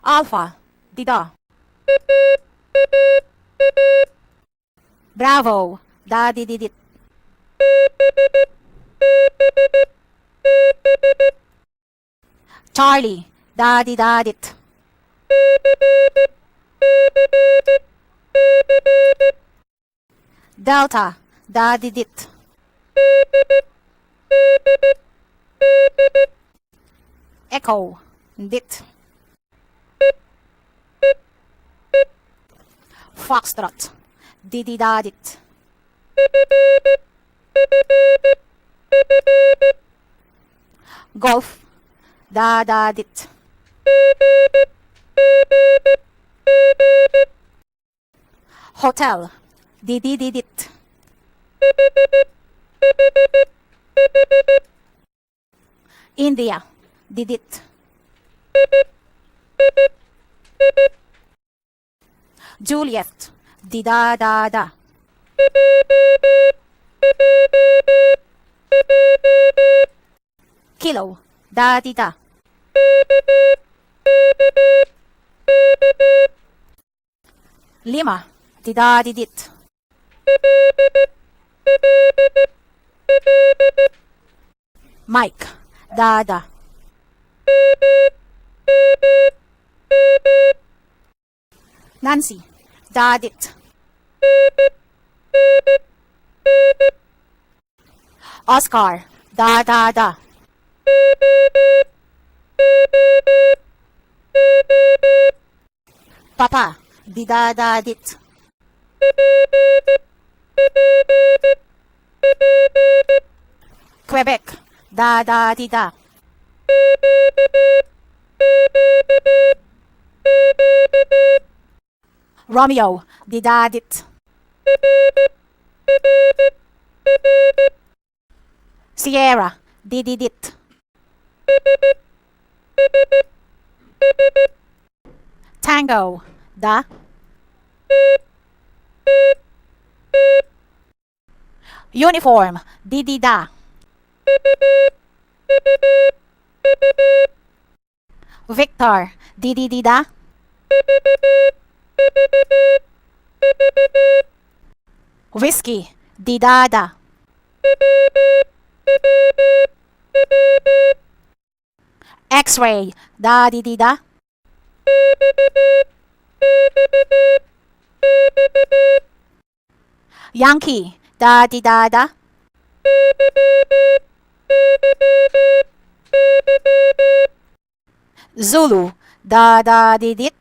Alpha, dida. Bravo, da di di dit. Charlie, da di da dit. Delta, da di dit. Echo, dit. Foxtrot, di di da dit. Golf, da da dit. Hotel, di di di dit. India, didit. Juliet, dida da da. Kilo, da di da. Lima, dida didit. Mike, da da. Nancy, da dit. Oscar, da da da. Papa, di da da dit. Quebec, da da di da. Romeo, di da dit. Sierra, di di dit. Tango, da. Uniform, di di da. Victor, di di di da. Whiskey, di da da. X-ray, da di di da. Yankee, da di da da. Zulu, da da di dit.